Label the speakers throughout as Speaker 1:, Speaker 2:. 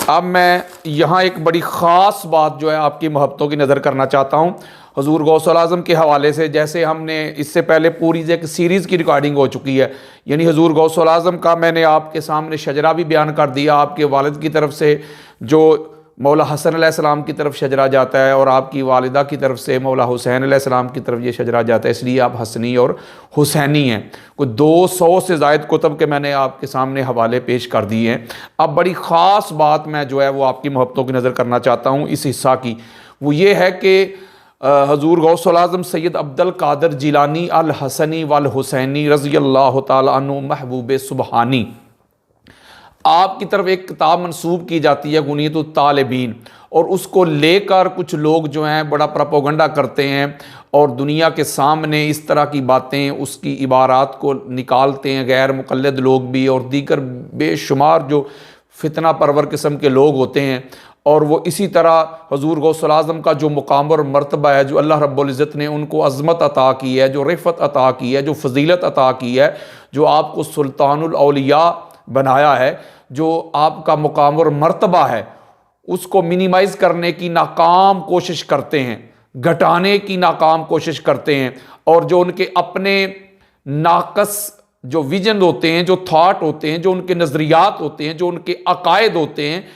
Speaker 1: अब मैं यहाँ एक बड़ी ख़ास बात जो है आपकी मोहब्बतों की नज़र करना चाहता हूँ हुज़ूर गौसुल आज़म के हवाले से। जैसे हमने इससे पहले पूरी एक सीरीज़ की रिकॉर्डिंग हो चुकी है, यानी हुज़ूर गौसुल आज़म का मैंने आपके सामने शजरा भी बयान कर दिया। आपके वालिद की तरफ से जो मौला हसन अलैहिस्सलाम की तरफ शजरा जाता है और आपकी वालिदा की तरफ से मौला हुसैन अलैहिस्सलाम की तरफ ये शजरा जाता है, इसलिए आप हसनी और हुसैनी हैं। कोई 200 से ज़ायद कुतुब के मैंने आपके सामने हवाले पेश कर दिए हैं। अब बड़ी ख़ास बात मैं जो है वो आपकी मोहब्बतों की नज़र करना चाहता हूँ इस हिस्सा की, वो ये है कि हुज़ूर गौसुल आज़म सैयद अब्दुल कादिर जिलानी अल हसनी वल हुसैनी रज़ी अल्लाह तआला अन्हु महबूब सुबहानी, आपकी तरफ एक किताब मंसूब की जाती है गुनियतुत तालिबीन, और उसको लेकर कुछ लोग जो हैं बड़ा प्रोपेगेंडा करते हैं और दुनिया के सामने इस तरह की बातें, उसकी इबारात को निकालते हैं गैर मुक़ल्लिद लोग भी और दीगर बेशुमार जो फितना परवर किस्म के लोग होते हैं। और वो इसी तरह हुज़ूर गौसुल आज़म का जो मुकाम और मर्तबा है, जो अल्लाह रब्बुल इज़्ज़त ने उनको अज़मत अता की है, जो रिफ़त अता की है, जो फजीलत अता की है, जो आपको सुल्तानुल औलिया बनाया है, जो आपका मुकाम और मर्तबा है, उसको मिनिमाइज़ करने की नाकाम कोशिश करते हैं, घटाने की नाकाम कोशिश करते हैं। और जो उनके अपने नाकस जो विजन होते हैं, जो थाट होते हैं, जो उनके नज़रियात होते हैं, जो उनके अकायद होते हैं,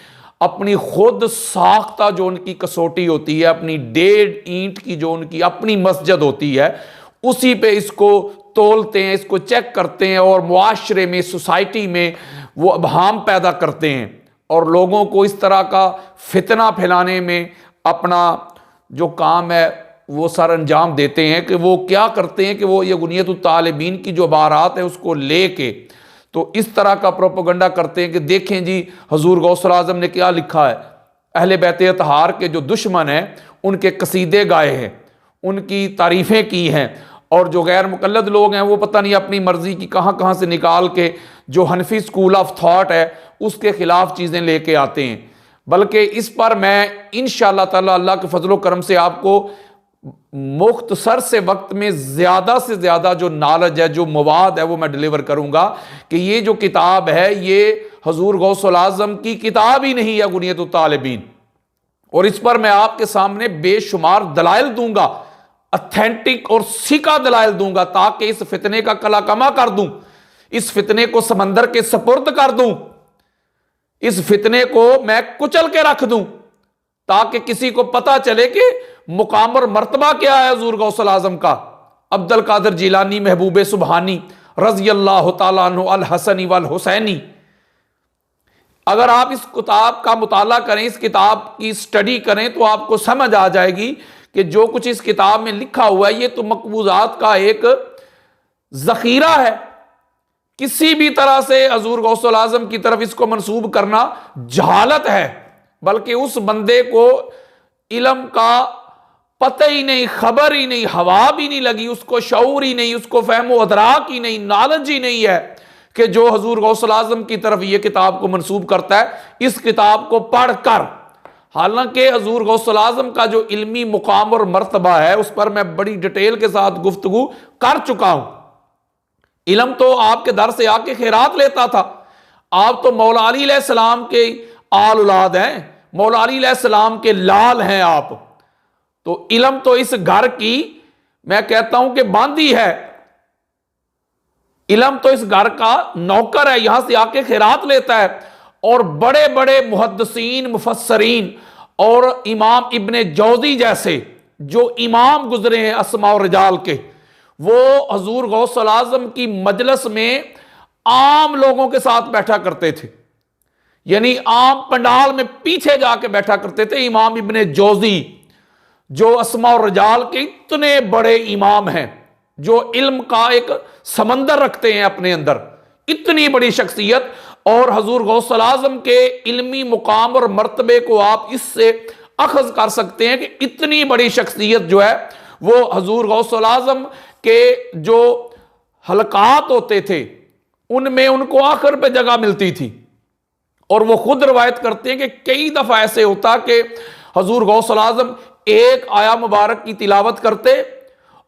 Speaker 1: अपनी खुद साख्ता जो उनकी कसौटी होती है, अपनी 1.5 ईंट की जो उनकी अपनी मस्जिद होती है, उसी पे इसको तोलते हैं, इसको चेक करते हैं और मुआशरे में, सोसाइटी में वो अबहाम पैदा करते हैं और लोगों को इस तरह का फितना फैलाने में अपना जो काम है वो सर अंजाम देते हैं। कि वो क्या करते हैं कि वो ये गुनियतुत तालिबीन की जो इबारात है उसको लेके तो इस तरह का प्रोपेगेंडा करते हैं कि देखें जी हुज़ूर गौसुल आज़म ने क्या लिखा है, अहले बैत अतहार के जो दुश्मन हैं उनके कसीदे गाए हैं, उनकी तारीफ़ें की हैं, और जो गैर मुक़ल्लिद लोग हैं वो पता नहीं अपनी मर्ज़ी की कहाँ कहाँ से निकाल के जो हनफी स्कूल ऑफ थॉट है उसके ख़िलाफ़ चीज़ें लेके आते हैं। बल्कि इस पर मैं इंशाअल्लाह ताला अल्लाह के फजलो करम से आपको मुख्तसर से वक्त में ज़्यादा से ज़्यादा जो नॉलेज है, जो मवाद है, वो मैं डिलीवर करूँगा कि ये जो किताब है ये हुज़ूर गौसुल आज़म की किताब ही नहीं है गुनियतुत तालिबीन, और इस पर मैं आपके सामने बेशुमार दलाइल दूंगा, अथेंटिक और सिका दलाइल दूंगा, ताकि इस फितने का कलाकमा कर दूं, इस फितने को समंदर के सपुर्द कर दूं, इस फितने को मैं कुचल के रख दूं, ताकि किसी को पता चले कि मुकाम और मर्तबा क्या है हुज़ूर गौसुल आज़म का। अब्दुल कादिर जिलानी महबूब सुबहानी रज़ी अल्लाह तआला अन्हु अल हसनी वल हुसैनी। अगर आप इस किताब का मुताला करें, इस किताब की स्टडी करें, तो आपको समझ आ जाएगी कि जो कुछ इस किताब में लिखा हुआ है ये तो मकबूजात का एक जखीरा है। किसी भी तरह से हुज़ूर गौसुल आज़म की तरफ इसको मंसूब करना जहालत है, बल्कि उस बंदे को इल्म का पता ही नहीं, खबर ही नहीं, हवा भी नहीं लगी, उसको शऊर ही नहीं, उसको फहमो अदराक ही नहीं, नॉलेज ही नहीं है कि जो हुज़ूर गौसुल आज़म की तरफ ये किताब को मंसूब करता है, इस किताब को पढ़कर। हालांकि हुज़ूर गौसुल आज़म का जो इल्मी मुकाम और मर्तबा है उस पर मैं बड़ी डिटेल के साथ गुफ्तगू कर चुका हूं। इल्म तो आपके दर से आके खैरात लेता था। आप तो मौला अली अलैहिस्सलाम के आल औलाद हैं, मौला अली अलैहिस्सलाम के लाल हैं आप, तो इल्म तो इस घर की मैं कहता हूं कि बांदी है, इल्म तो इस घर का नौकर है, यहां से आके खैरात लेता है। और बड़े बड़े मुहद्दिसीन, मुफस्सरीन और इमाम इब्ने जौज़ी जैसे जो इमाम गुजरे हैं अस्मा और रिजाल के, वो हुज़ूर गौसुल आज़म की मजलिस में आम लोगों के साथ बैठा करते थे, यानी आम पंडाल में पीछे जाके बैठा करते थे। इमाम इब्ने जौज़ी जो अस्मा और रिजाल के इतने बड़े इमाम हैं, जो इल्म का एक समंदर रखते हैं अपने अंदर, इतनी बड़ी शख्सियत, और हुज़ूर गौसुल आज़म के इल्मी मुकाम और मर्तबे को आप इससे अखज़ कर सकते हैं कि इतनी बड़ी शख्सियत जो है वो हुज़ूर गौसुल आज़म के जो हलकात होते थे उनमें उनको आखिर पे जगह मिलती थी। और वो खुद रवायत करते हैं कि कई दफ़ा ऐसे होता कि हुज़ूर गौसुल आज़म एक आया मुबारक की तिलावत करते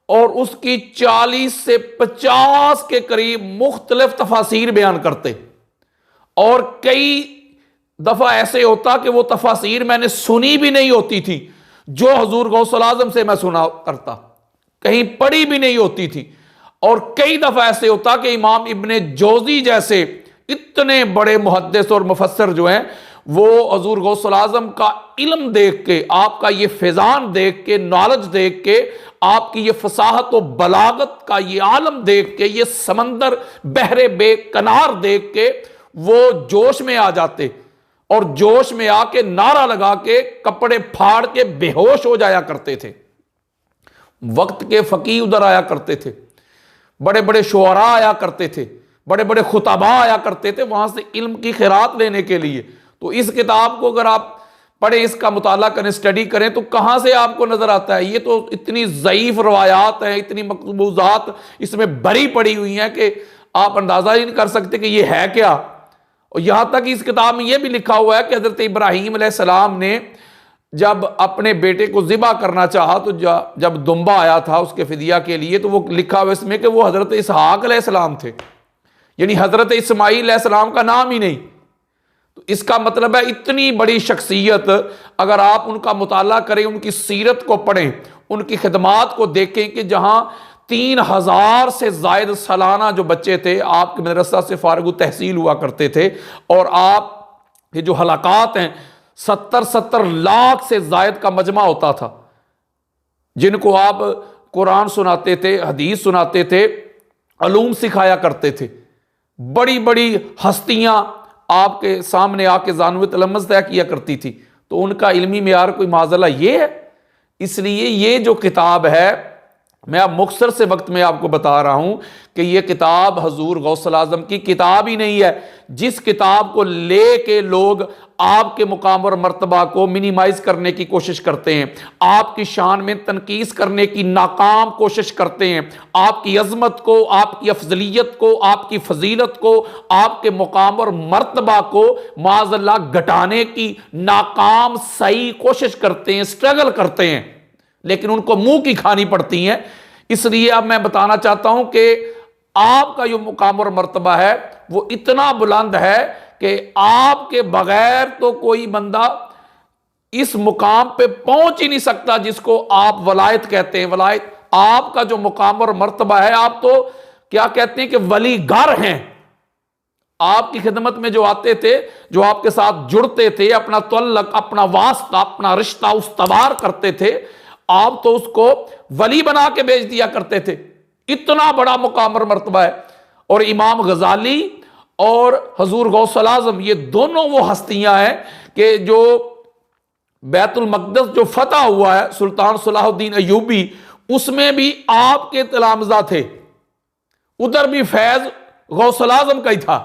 Speaker 1: और उसकी 40 से 50 के करीब मुख्तलिफ तफासीर बयान करते, और कई दफा ऐसे होता कि वो तफासीर मैंने सुनी भी नहीं होती थी जो हजूर गौसुल आजम से मैं सुना करता, कहीं पढ़ी भी नहीं होती थी। और कई दफा ऐसे होता कि इमाम इब्ने जोजी जैसे इतने बड़े मुहद्दिस और मुफस्सिर जो हैं वो हजूर गौसुल आजम का इल्म देख के, आपका ये फैजान देख के, नॉलेज देख के, आपकी ये फसाहत और बलागत का ये आलम देख के, ये समंदर बहरे बेकनार देख के वो जोश में आ जाते और जोश में आके नारा लगा के कपड़े फाड़ के बेहोश हो जाया करते थे। वक्त के फकीह उधर आया करते थे, बड़े बड़े शुअरा आया करते थे, बड़े बड़े खुताबा आया करते थे वहां से इल्म की खैरात लेने के लिए। तो इस किताब को अगर आप पढ़ें, इसका मुताला करें, स्टडी करें, तो कहां से आपको नजर आता है ये तो इतनी ज़ईफ रवायात हैं, इतनी मकबूजात इसमें भरी पड़ी हुई हैं कि आप अंदाजा ही नहीं कर सकते कि ये है क्या। और यहां तक इस किताब में यह भी लिखा हुआ है कि हजरत इब्राहीम अलैहिस्सलाम ने जब अपने बेटे को ज़िबा करना चाहा तो जब दुम्बा आया था उसके फिदिया के लिए, तो वो लिखा हुआ इसमें कि वो हजरत इसहाक अलैहिस्सलाम थे, यानी हजरत इस्माईल अलैहिस्सलाम का नाम ही नहीं। तो इसका मतलब है इतनी बड़ी शख्सियत, अगर आप उनका मुताला करें, उनकी सीरत को पढ़ें, उनकी खिदमात को देखें कि जहां 3000 से जायद सालाना जो बच्चे थे आपके मदरसा से फारगु तहसील हुआ करते थे, और आप ये जो हलाकात हैं 70-70 लाख से जायद का मजमा होता था जिनको आप कुरान सुनाते थे, हदीस सुनाते थे, अलूम सिखाया करते थे। बड़ी बड़ी हस्तियां आपके सामने आके जानवे तलम्मस तय किया करती थी। तो उनका इल्मी मेयार कोई माजला ये है। इसलिए ये जो किताब है, मैं अब मुख्तसर से वक्त में आपको बता रहा हूं कि यह किताब हजूर गौसुल आजम की किताब ही नहीं है। जिस किताब को लेके लोग आपके मुकाम और मर्तबा को मिनिमाइज करने की कोशिश करते हैं, आपकी शान में तनकीस करने की नाकाम कोशिश करते हैं, आपकी अजमत को, आपकी अफजलियत को, आपकी फजीलत को, आपके मुकाम और मर्तबा को माज़अल्लाह घटाने की नाकाम सही कोशिश करते हैं, स्ट्रगल करते हैं, लेकिन उनको मुंह की खानी पड़ती हैं। इसलिए अब मैं बताना चाहता हूं कि आपका जो मुकाम और मर्तबा है वो इतना बुलंद है कि आपके बगैर तो कोई बंदा इस मुकाम पे पहुंच ही नहीं सकता जिसको आप वलायत कहते हैं। वलायत आपका जो मुकाम और मर्तबा है, आप तो क्या कहते हैं कि वलीगर हैं। आपकी खिदमत में जो आते थे, जो आपके साथ जुड़ते थे, अपना तल्लक, अपना वास्ता, अपना रिश्ता उस्तवार करते थे, आप तो उसको वली बना के भेज दिया करते थे। इतना बड़ा मुकाम और मर्तबा है। और इमाम गजाली और हजूर गौसुल आजम ये दोनों वो हस्तियां हैं कि जो बैतुल मक़दस जो फतह हुआ है सुल्तान सलाहुद्दीन अय्यूबी, उसमें भी आपके तलामजा थे, उधर भी फैज गौसुल आजम का ही था।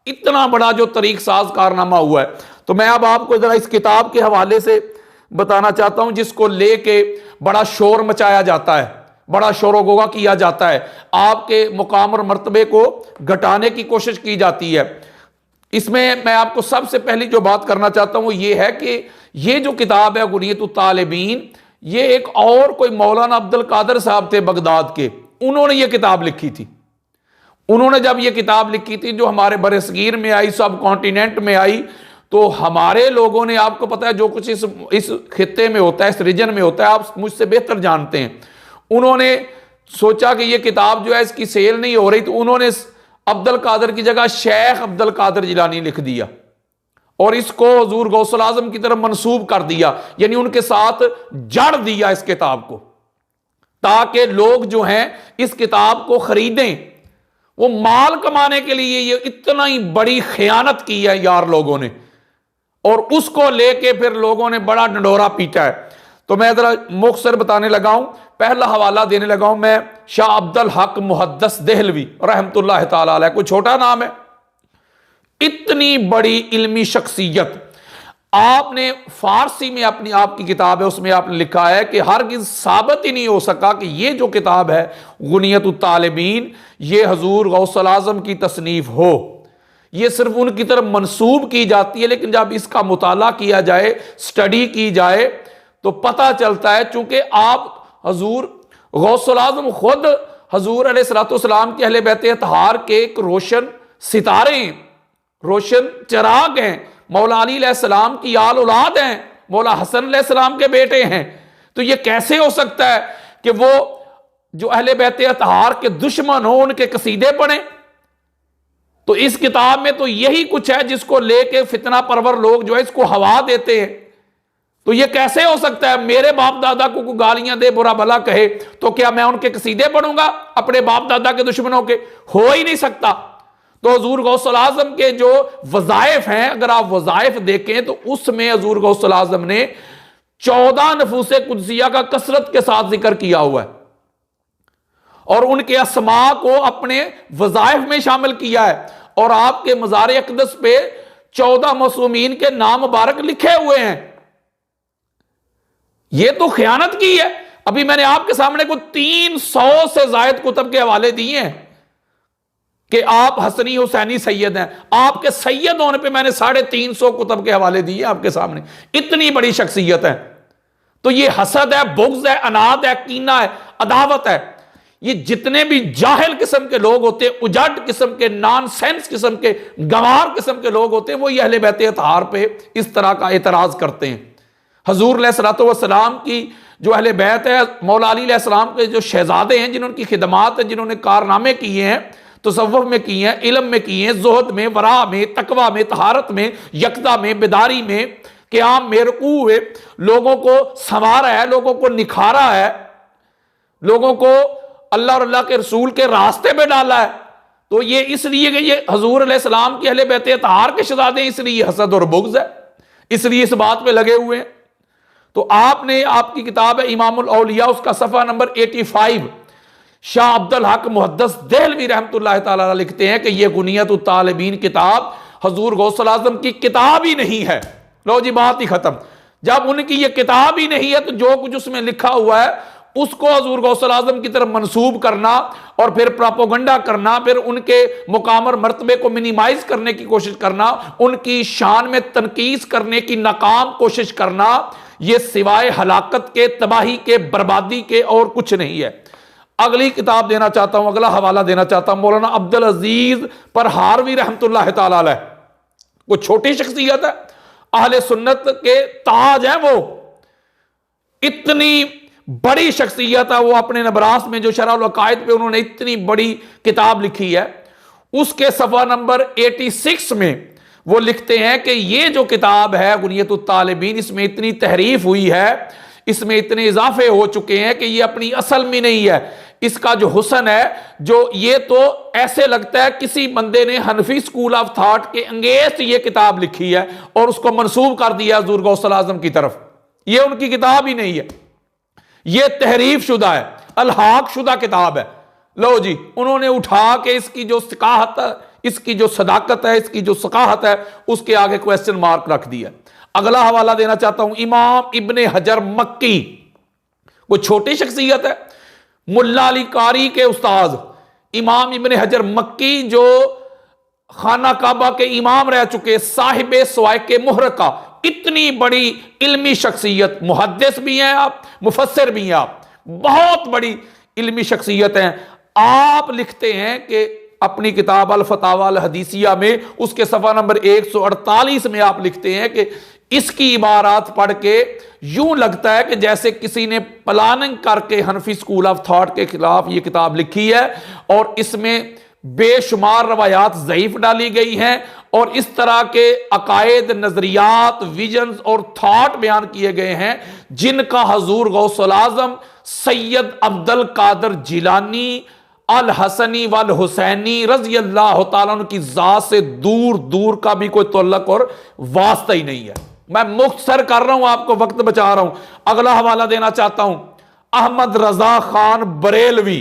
Speaker 1: इतना बड़ा जो तरीक साज कारनामा हुआ है। तो मैं अब आपको जरा इस किताब के हवाले से बताना चाहता हूं जिसको लेके बड़ा शोर मचाया जाता है, बड़ा शोर गोगा किया जाता है, आपके मुकाम और मर्तबे को घटाने की कोशिश की जाती है। इसमें मैं आपको सबसे पहली जो बात करना चाहता हूं वो ये है कि ये जो किताब है गुनियतुत तालिबीन, ये एक और कोई मौलाना अब्दुल कादिर साहब थे बगदाद के, उन्होंने ये किताब लिखी थी। उन्होंने जब ये किताब लिखी थी जो हमारे बरसगीर में आई, सब कॉन्टिनेंट में आई, तो हमारे लोगों ने, आपको पता है जो कुछ इस खित्ते में होता है, इस रीजन में होता है, आप मुझसे बेहतर जानते हैं। उन्होंने सोचा कि ये किताब जो है इसकी सेल नहीं हो रही, तो उन्होंने अब्दुल कादिर की जगह शेख अब्दुल कादिर जिलानी लिख दिया और इसको हजूर गौसुल आजम की तरफ मंसूब कर दिया, यानी उनके साथ जड़ दिया इस किताब को, ताकि लोग जो हैं इस किताब को खरीदें। वो माल कमाने के लिए ये इतना ही बड़ी खयानत की है यार लोगों ने, और उसको लेके फिर लोगों ने बड़ा डंडोरा पीटा है। तो मैं जरा मुख्तसर बताने लगा हूं, पहला हवाला देने लगा हूं मैं शाह अब्दुल हक मुहद्दिस देहलवी रहमतुल्लाह ताला अलैह। कोई छोटा नाम है, इतनी बड़ी इल्मी शख्सियत। आपने फारसी में अपनी आपकी किताब है उसमें आपने लिखा है कि हरगिज़ साबित ही नहीं हो सका कि ये जो किताब है गुनियतुत तालिबीन ये हजूर गौसुल आजम की तसनीफ हो। ये सिर्फ उनकी तरफ मंसूब की जाती है, लेकिन जब इसका मुताला किया जाए, स्टडी की जाए, तो पता चलता है चूंकि आप हजूर गौसुल आजम खुद हजूर अलैहिस्सलाम के अहले बैत अतहार के एक रोशन सितारे, रोशन चिराग हैं, मौला अली अलैहिस्सलाम की आल औलाद हैं, मौला हसन अलैहिस्सलाम के बेटे हैं। तो ये कैसे हो सकता है कि वो जो अहले बैत अतहार के दुश्मन हो उनके कसीदे पढ़ें? तो इस किताब में तो यही कुछ है जिसको लेके फितना परवर लोग जो है इसको हवा देते हैं। तो ये कैसे हो सकता है? मेरे बाप दादा को गालियां दे, बुरा भला कहे, तो क्या मैं उनके कसीदे पढ़ूंगा अपने बाप दादा के दुश्मनों के? हो ही नहीं सकता। तो हजूर गौसुल आजम के जो वज़ाइफ हैं, अगर आप वज़ाइफ देखें तो उसमें हजूर गौसुल आजम ने 14 नफूसे कुदसिया का कसरत के साथ जिक्र किया हुआ है और उनके अस्मा को अपने वज़ाइफ में शामिल किया है। और आपके मज़ार अक़दस पे 14 मासूमीन के नाम मुबारक लिखे हुए हैं। यह तो खयानत की है। अभी मैंने आपके सामने को 300 से जायद कुतब के हवाले दिए हैं कि आप हसनी हुसैनी सैयद हैं। आपके सैयद होने पे मैंने 350 कुतब के हवाले दिए आपके सामने। इतनी बड़ी शख्सियत है। तो ये हसद है, बुग़्ज़ है, अनाद है, कीना है, अदावत है। ये जितने भी जाहिल किस्म के लोग होते हैं, उजट किस्म के, नॉनसेंस किस्म के, गंवार किस्म के लोग होते हैं, वो ये अहले बैत अतहार पे इस तरह का एतराज करते हैं। हजूर अलैहिस्सलातु वस्सलाम की जो अहले बैत है, मौला अली अलैहिस्सलाम के जो शहजादे हैं, जिन्होंने खिदमात है, जिन्होंने कारनामे किए हैं, तसव्वुफ में किए हैं, इल्म में किए हैं, ज़ुहद में, वरा में, तकवा में, तहारत में, यकदा में, बेदारी में, क़याम में, रुकू में, लोगों को संवारा है, लोगों को निखारा है, लोगों को अल्लाह और अल्लाह के रसूल के रास्ते पे डाला है। तो ये इसलिए कि ये हजूर अलैहिस्सलाम के अहले बैत अतहार के शहजादे, इसलिए हसद और बुग़्ज़ है, इसलिए इस बात पे लगे हुए हैं। तो आपने, आपकी किताब है इमामुल औलिया, उसका सफ़ा नंबर 85, शाह अब्दुल हक मुहद्दिस देहलवी रहमतुल्लाह तआला अलैह लिखते हैं कि यह गुनियतुत तालिबीन किताब हजूर गौसुल आज़म की किताब ही नहीं है। लो जी, बात ही खत्म। जब उनकी ये किताब ही नहीं है तो जो कुछ उसमें लिखा हुआ है उसको हजूर गौसुल आज़म की तरफ मंसूब करना और फिर प्रोपोगंडा करना, फिर उनके मुकाम और मर्तबे को मिनिमाइज करने की कोशिश करना, उनकी शान में तनकीस करने की नाकाम कोशिश करना, यह सिवाय हलाकत के, तबाही के, बर्बादी के और कुछ नहीं है। अगली किताब देना चाहता हूं, अगला हवाला देना चाहता हूं, मौलाना अब्दुल अजीज परहारवी रहमतुल्लाह तआला अलैह। वो छोटी शख्सियत है, अहले सुन्नत के ताज है। वो इतनी बड़ी शख्सियत है। वो अपने नबरास में जो शरह अल अकायद पे उन्होंने इतनी बड़ी किताब लिखी है, उसके सफ़ा नंबर 86 में वो लिखते हैं कि ये जो किताब है गुनियतुत तालिबीन, इसमें इतनी तहरीफ हुई है, इसमें इतने इजाफे हो चुके हैं कि ये अपनी असल में नहीं है। इसका जो हुसन है, जो ये तो ऐसे लगता है किसी बंदे ने हनफी स्कूल ऑफ थॉट के अंगेंस्ट ये किताब लिखी है और उसको मंसूब कर दिया हजूर गौसुल आज़म की तरफ। ये उनकी किताब ही नहीं है, ये तहरीफ शुदा है, अलहाक शुदा किताब है। लो जी, उन्होंने उठा के इसकी जो सकाहत है, इसकी जो सदाकत है, इसकी जो सकाहत है, उसके आगे क्वेश्चन मार्क रख दिया। अगला हवाला देना चाहता हूं, इमाम इब्ने हजर मक्की। वो छोटी शख्सियत है, मुल्ला अली कारी के उस्ताद इमाम इब्ने हजर मक्की, जो खाना काबा के इमाम रह चुके, साहिबे सवाइके मुहरका, इतनी बड़ी इल्मी शख्सियत, मुहद्दिस भी हैं आप, मुफस्सिर भी हैं आप, बहुत बड़ी इल्मी शख्सियत हैं। आप लिखते हैं कि अपनी किताब अल फतावा अल हदीसिया में उसके सफ़ा नंबर 148 में आप लिखते हैं कि इसकी इबारात पढ़ के यूं लगता है कि जैसे किसी ने प्लानिंग करके हनफी स्कूल ऑफ थॉट के खिलाफ ये किताब लिखी है और इसमें बेशुमार रवायात ज़ईफ डाली गई हैं और इस तरह के अकायद, नजरियात, विजन्स और थॉट बयान किए गए हैं जिनका हजूर गौसुल आज़म सैयद अब्दुल कादिर जिलानी अल हसनी वल हुसैनी रज़ी अल्लाह तआला अन्हु की ज़ात से दूर दूर का भी कोई तल्लुक़ और वास्ता ही नहीं है। मैं मुख्तसर कर रहा हूं, आपको वक्त बचा रहा हूं। अगला हवाला देना चाहता हूं, अहमद रजा खान बरेलवी।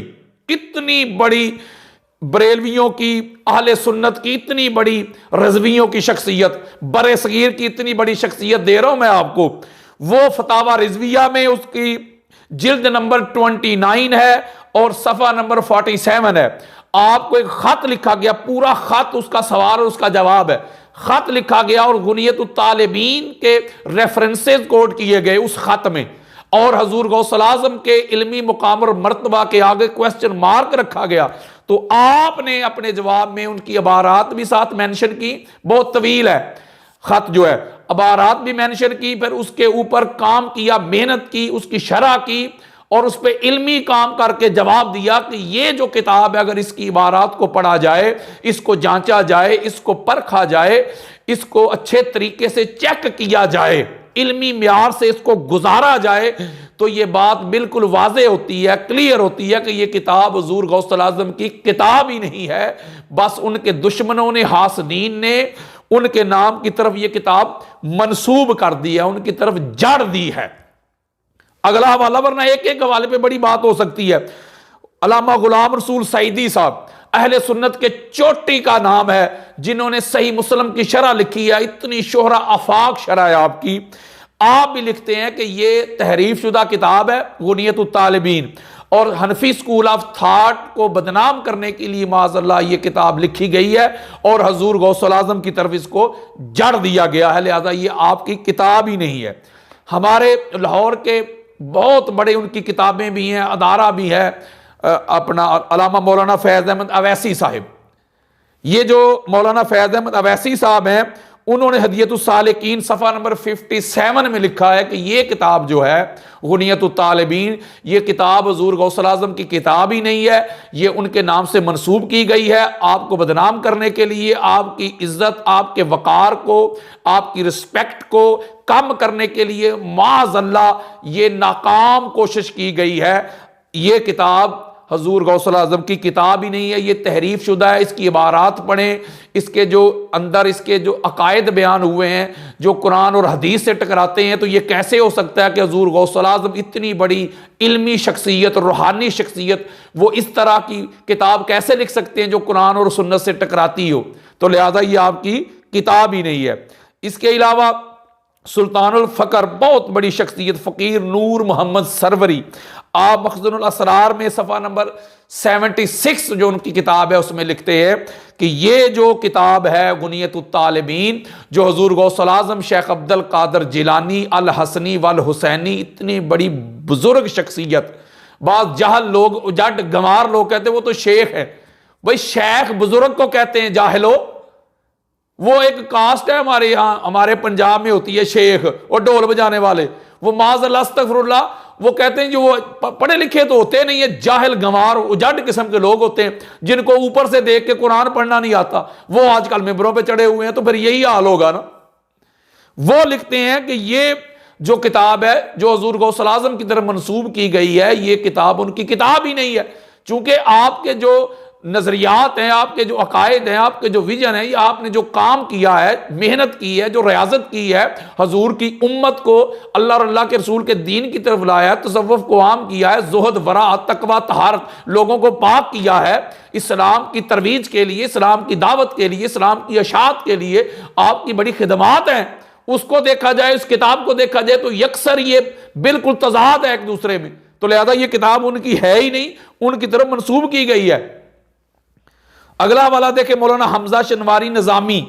Speaker 1: इतनी बड़ी बरेलवियों की, अहले सुन्नत की इतनी बड़ी, रज़वियों की शख्सियत, बरे सगीर की इतनी बड़ी शख्सियत दे रहा हूं मैं आपको। वो फतावा रिजविया में उसकी जिल्द नंबर 29 है और सफ़ा नंबर 47 है। आपको एक खत लिखा गया, पूरा खत उसका सवाल और उसका जवाब है। खत लिखा गया और गुनियतुत तालिबीन के रेफरेंसेस कोट किए गए उस खत में, और हजूर गौसुल आज़म के इल्मी मुकाम और मर्तबा के आगे क्वेश्चन मार्क रखा गया। तो आपने अपने जवाब में उनकी इबारात भी साथ मेंशन की, बहुत तवील है। खत जो है, अबारात भी मेंशन की, फिर उसके ऊपर काम किया, मेहनत की, उसकी शरह की और उस पर इल्मी काम करके जवाब दिया कि ये जो किताब है अगर इसकी इबारात को पढ़ा जाए, इसको जांचा जाए, इसको परखा जाए, इसको अच्छे तरीके से चेक किया जाए, इल्मी म्यार से इसको गुजारा जाए, तो ये बात बिल्कुल वाज़े होती है, क्लियर होती है कि ये किताब हुजूर गौसुल आज़म की किताब ही नहीं है, बस उनके दुश्मनों ने, हासदीन ने उनके नाम की तरफ ये किताब मंसूब कर दी है, उनकी तरफ जड़ दी है। अगला हवाला, वरना एक एक हवाले पे बड़ी बात हो सकती है। अल्लामा गुलाम रसूल सईदी साहब अहले सुन्नत के चोटी का नाम है, जिन्होंने सही मुस्लिम की शरह लिखी है, इतनी शोहरा आफाक शरह है आपकी। आप भी लिखते हैं कि ये तहरीफ शुदा किताब है गुनियत तालिबीन, और हनफी स्कूल ऑफ थॉट को बदनाम करने के लिए माज़अल्लाह ये किताब लिखी गई है और हजूर गौसुल आज़म की तरफ इसको जड़ दिया गया है, लिहाजा ये आपकी किताब ही नहीं है। हमारे लाहौर के बहुत बड़े उनकी किताबें भी हैं, अदारा भी है, अपना अल्लामा मौलाना फैज़ अहमद अवैसी साहिब। ये जो मौलाना फैज़ अहमद अवैसी साहब हैं, उन्होंने हदियतुस सालिकीन सफ़ा नंबर 57 में लिखा है कि ये किताब जो है गुनियतुत तालिबीन, ये किताब हुजूर गौसुल आज़म की किताब ही नहीं है, ये उनके नाम से मंसूब की गई है आपको बदनाम करने के लिए, आपकी इज्जत, आपके वक़ार को, आपकी रिस्पेक्ट को कम करने के लिए माज़अल्लाह ये नाकाम कोशिश की गई है। ये किताब हजूर गौसुल आज़म की किताब ही नहीं है, ये तहरीफ शुदा है। इसकी इबारात पढ़ें, इसके जो अंदर इसके जो अकायद बयान हुए हैं जो कुरान और हदीस से टकराते हैं, तो ये कैसे हो सकता है कि हजूर गौसुल आज़म इतनी बड़ी इल्मी शख्सियत, रूहानी शख्सियत, वो इस तरह की किताब कैसे लिख सकते हैं जो कुरान और सुन्नत से टकराती हो। तो लिहाजा ये आपकी किताब ही नहीं है। इसके अलावा सुल्तानुल फ़कर, बहुत बड़ी शख्सियत, फ़कीर नूर मोहम्मद सरवरी, आप मखज़नुल असरार में सफ़ा नंबर 76 जो उनकी किताब है उसमें लिखते हैं कि ये जो किताब है गुनियतुत तालिबीन, जो हजूर गौसुल आज़म शेख अब्दुल कादिर जिलानी अल हसनी वल हुसैनी, इतनी बड़ी बुजुर्ग शख्सियत, बात जहल लोग, उजट गंवार लोग कहते हैं वो तो शेख है। भाई शेख बुजुर्ग को कहते हैं जाहिलो, वो एक कास्ट है हमारे यहाँ, हमारे पंजाब में होती है शेख और ढोल बजाने वाले, वो माज़अल्लाह अस्तग़फिरुल्लाह, वो कहते हैं जो वो पढ़े लिखे तो होते नहीं है, जाहिल गंवार उजड़ किस्म के लोग होते हैं जिनको ऊपर से देख के कुरान पढ़ना नहीं आता, वो आजकल मिंबरों पे चढ़े हुए हैं, तो फिर यही हाल होगा ना। वो लिखते हैं कि ये जो किताब है जो हजूर गौसुल आज़म की तरफ मंसूब की गई है, ये किताब उनकी किताब ही नहीं है, चूंकि आपके जो नजरियात हैं, आपके जो अकायद हैं, आपके जो विजन है, ये आपने जो काम किया है, मेहनत की है, जो रियाजत की है, हजूर की उम्मत को अल्लाह और अल्लाह के रसूल के दीन की तरफ लाया है, तसव्वुफ को आम किया है, ज़ुहद, वरा, तकवा, तहारत, लोगों को पाक किया है, इस्लाम की तरवीज के लिए, इस्लाम की दावत के लिए, इस्लाम की अशात के लिए आपकी बड़ी खिदमात हैं। उसको देखा जाए, उस किताब को देखा जाए तो यकसर ये बिल्कुल तज़ाद है एक दूसरे में, तो लिहाजा ये किताब उनकी है ही नहीं, उनकी तरफ मंसूब की गई है। अगला वाला देखे मौलाना हमजा शनवारी निजामी,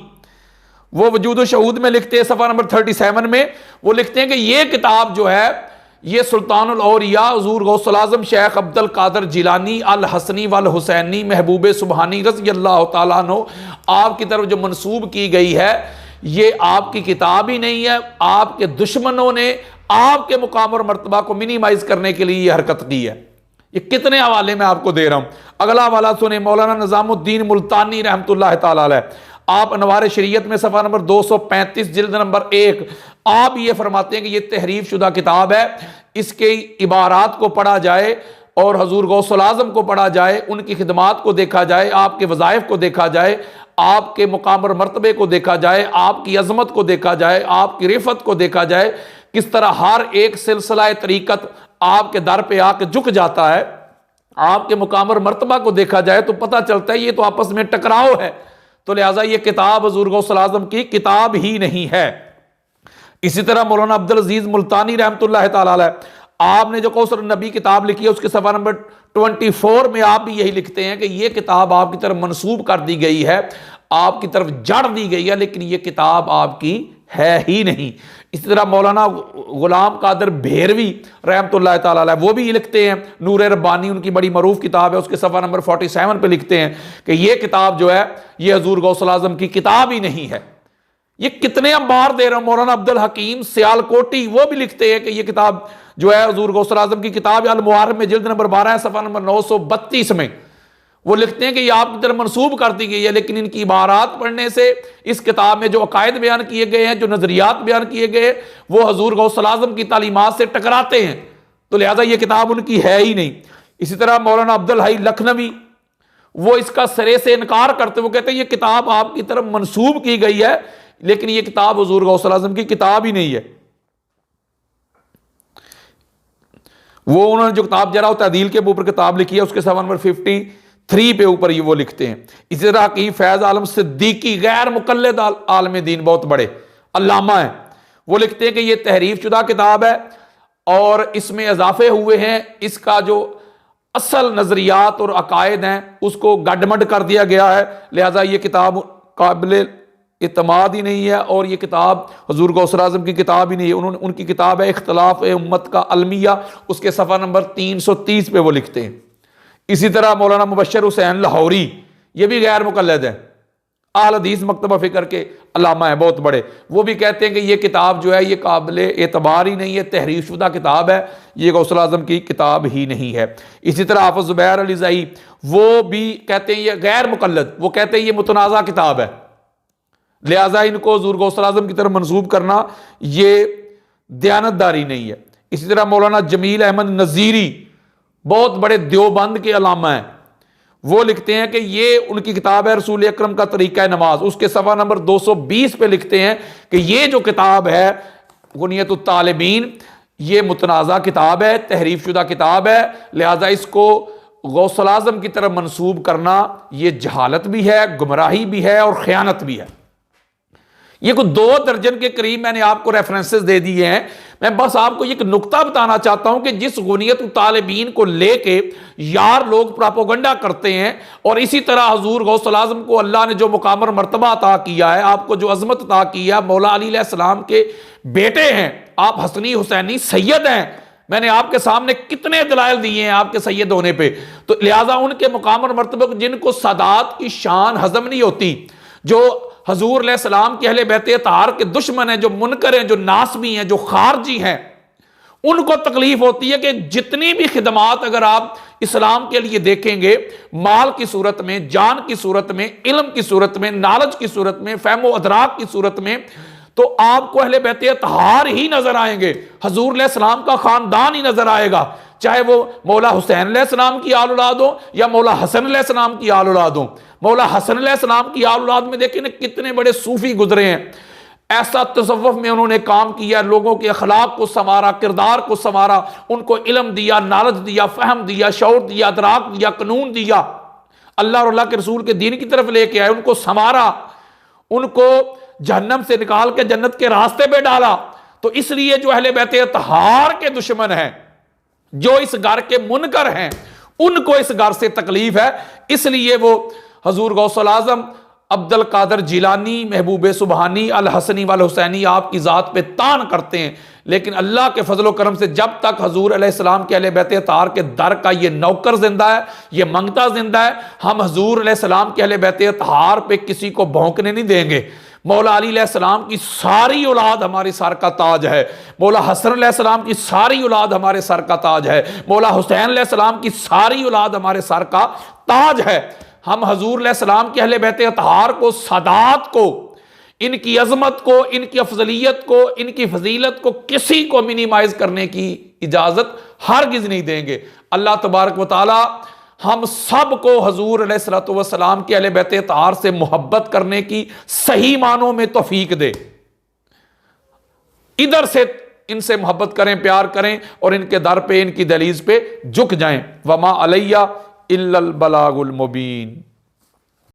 Speaker 1: वो वजूद शहूद में लिखते हैं सफ़ा नंबर 37 में, वो लिखते हैं कि ये किताब जो है ये सुल्तानुल औलिया हुजूर गौसुल आज़म शेख अब्दुल कादिर जिलानी अल हसनी वल हुसैनी महबूब सुबहानी रज़ी अल्लाह तआला अन्हु आपकी तरफ जो मंसूब की गई है, ये आपकी किताब ही नहीं है। आपके दुश्मनों ने आपके मुकाम और मर्तबा को मिनिमाइज करने के लिए ये हरकत की है। ये कितने हवाले में आपको दे रहा हूं, अगला हवाला सुने। मौलाना निजामुद्दीन मुल्तानी रहमतुल्लाह तआला अलैह, आप अनवार शरीयत में सफ़ा नंबर 235 जिल्द नंबर 1, आप ये फरमाते हैं कि ये तहरीफ शुदा किताब है, इसके इबारात को पढ़ा जाए और हजूर गौसुल आज़म को पढ़ा जाए, उनकी खिदमात को देखा जाए, आपके वज़ाइफ को देखा जाए, आपके मुकाम और मर्तबे को देखा जाए, आपकी अजमत को देखा जाए, आपकी रिफत को देखा जाए, किस तरह हर एक सिलसिला तरीक़त आपके दर पे आके झुक जाता है, आपके मुकाम और मर्तबा को देखा जाए तो पता चलता है ये तो आपस में टकराव है। तो लिहाजा ये किताब हजूर गौसुल आज़म की किताब ही नहीं है। इसी तरह मौलाना अब्दुल अजीज मुल्तानी रहमतुल्लाह तआला अलैह, आपने जो कौसर नबी किताब लिखी है उसके सफ़ा नंबर 24 में आप भी यही लिखते हैं कि ये किताब आपकी तरफ मंसूब कर दी गई है, आपकी तरफ जड़ दी गई है, लेकिन ये किताब आपकी है ही नहीं। इसी तरह मौलाना गुलाम कादिर भेरवी रहमतुल्लाह तआला अलैह, वो भी लिखते हैं, नूर रब्बानी उनकी बड़ी मरूफ किताब है, उसके सफ़ा नंबर 47 पे लिखते हैं कि ये किताब जो है ये हजूर गौसुल आज़म की किताब ही नहीं है। ये कितने अंबार दे रहे हैं। मौलाना अब्दुल हकीम सियालकोटी वो भी लिखते हैं कि ये किताब जो है हुजूर गौसुल आजम की किताब अल मुआरिफ में जिल्द नंबर 12 सफ़ा नंबर 932 में वो लिखते हैं कि ये आपकी तरफ मंसूब कर दी गई है, लेकिन इनकी इबारात पढ़ने से इस किताब में जो अकायद बयान किए गए हैं, जो नजरियात बयान किए गए हैं, वो हुजूर गौसुल आजम की तालीमात से टकराते हैं, तो लिहाजा ये किताब उनकी है ही नहीं। इसी तरह मौलाना अब्दुल हई लखनवी वो इसका सिरे से इनकार करते, वो कहते हैं ये किताब आपकी तरफ मंसूब की गई है, लेकिन ये किताब हुजूर गौसुल आजम की किताब ही नहीं है। वो उन्होंने जो किताब जरा तदील के ऊपर किताब लिखी है, उसके सफ़ा नंबर 53 पे ऊपर ये वो लिखते हैं। इसी तरह हकीम फैज आलम सिद्दीकी गैर मुकल्लिद आलम दीन बहुत बड़े अल्लामा है, वो लिखते हैं कि ये तहरीफ शुदा किताब है और इसमें इजाफे हुए हैं, इसका जो असल नजरियात और अकायद हैं उसको गडमड कर दिया गया है, लिहाजा ये किताब काबिल इत्माद ही नहीं है और ये किताब हुजूर गौसुल आज़म की किताब ही नहीं है। उन्होंने उनकी किताब है इख्तिलाफ उम्मत का अलमिया, उसके सफ़ा नंबर 330 पे वो लिखते हैं। इसी तरह मौलाना मुबश्शिर हुसैन लाहौरी ये भी गैर मुकल्लद है, आल हदीस मकतबा फ़िक्र के अल्लामा है बहुत बड़े, वो भी कहते हैं कि ये किताब जो है ये काबिल एतबार ही नहीं है, तहरीफ शुदा किताब है, ये गौसुल आज़म की किताब ही नहीं है। इसी तरह हाफ़िज़ ज़ुबैर अली ज़ई वो भी कहते हैं ये गैर मुकल्लद, वो कहते हैं ये मुतनाज़ा किताब है, लिहाजा इनको हुजूर गौसुल आज़म की तरफ मंसूब करना ये दयानतदारी नहीं है। इसी तरह मौलाना जमील अहमद नज़ीरी बहुत बड़े देवबंद के अल्लामा हैं, वो लिखते हैं कि ये उनकी किताब है रसूल अकरम का तरीका नमाज, उसके सफ़ा नंबर 220 पे लिखते हैं कि ये जो किताब है गुनियतुत तालिबीन ये मुतनाज़ा किताब है, तहरीफ शुदा किताब है, लिहाजा इसको गौसुल आज़म की तरफ मंसूब करना ये जहालत भी है, गुमराही भी है और ख़यानत भी है। ये कुछ 2 दर्जन के करीब मैंने आपको रेफरेंसेस दे दिए हैं। मैं बस आपको एक नुक्ता बताना चाहता हूं कि जिस गुनियत तालिबीन को लेके यार लोग प्रोपेगेंडा करते हैं और इसी तरह हुजूर गौसुल आज़म को अल्लाह ने जो मुकाम और मर्तबा अता किया है, आपको जो अजमत अता किया है, मौला अली अलैहिस्सलाम के बेटे हैं आप, हसनी हुसैनी सैयद हैं, मैंने आपके सामने कितने दलाइल दिए हैं आपके सैयद होने पे, तो लिहाजा उनके मुकाम और मर्तबे को जिनको सादात की शान हजम नहीं होती, जो हजूर अलैहिस्सलाम के अहले बैत अताहार के दुश्मन हैं, जो मुनकर हैं, जो नासबी हैं, जो खारजी हैं, उनको तकलीफ होती है कि जितनी भी खिदमात अगर आप इस्लाम के लिए देखेंगे, माल की सूरत में, जान की सूरत में, इल्म की सूरत में, नॉलेज की सूरत में, फहमो अदराक की सूरत में, तो आपको अहले बैत अताहार ही नजर आएंगे, हजूर अलैहिस्सलाम का खानदान ही नजर आएगा, चाहे वो मौला हुसैन अलैहिस्सलाम की आल औलाद हो या मौला हसन अलैहिस्सलाम की आल औलाद हो। मौला हसन अलैहिस्सलाम की आल औलाद में देखें ना कितने बड़े सूफी गुजरे हैं, ऐसा तसव्वुफ में उन्होंने काम किया, लोगों के अखलाक को संवारा, किरदार को संवारा, उनको इल्म दिया, नॉलेज दिया, फहम दिया, शऊर दिया, अदराक दिया, कानून दिया, अल्लाह और अल्लाह के रसूल के दीन की तरफ लेके आए, उनको संवारा, उनको जहन्नम से निकाल के जन्नत के रास्ते पे डाला। तो इसलिए जो अहले बैत अताहार के दुश्मन हैं, जो इस घर के मुनकर हैं, उनको इस घर से तकलीफ है, इसलिए वो हजूर गौसुल आज़म अब्दुल कादर जिलानी, महबूब सुबहानी, अल हसनी वाल हुसैनी आपकी ज़ात पे तान करते हैं, लेकिन अल्लाह के फजल करम से जब तक हजूर अलैहिस्सलाम के अहले बैत अताहार के दर का ये नौकर जिंदा है, ये मंगता जिंदा है, हम हजूर अलैहिस्सलाम के अहले बैत अताहार पे किसी को भौंकने नहीं देंगे। मौला अली अलैहिस्सलाम की सारी औलाद हमारे सर का ताज है, मौला हसन अलैहिस्सलाम की सारी औलाद हमारे सर का ताज है, मौला हुसैन अलैहिस्सलाम की सारी औलाद हमारे सर का ताज है। हम हजूर अलैहिस्सलाम के अहले बैत अताहार को, सादात को, इनकी अजमत को, इनकी अफजलियत को, इनकी फजीलत को किसी को मिनिमाइज करने की इजाजत हरगिज नहीं देंगे। अल्लाह तबारक व तआला हम सब को हजूर अलैहिस्सलातु वस्सलाम के अहले बैत अताहार से मोहब्बत करने की सही मानों में तौफीक दे, इधर से इनसे मोहब्बत करें, प्यार करें और इनके दर पे, इनकी दहलीज पे झुक जाएं। वमा अलैया इल्लल बलागुल मुबीन।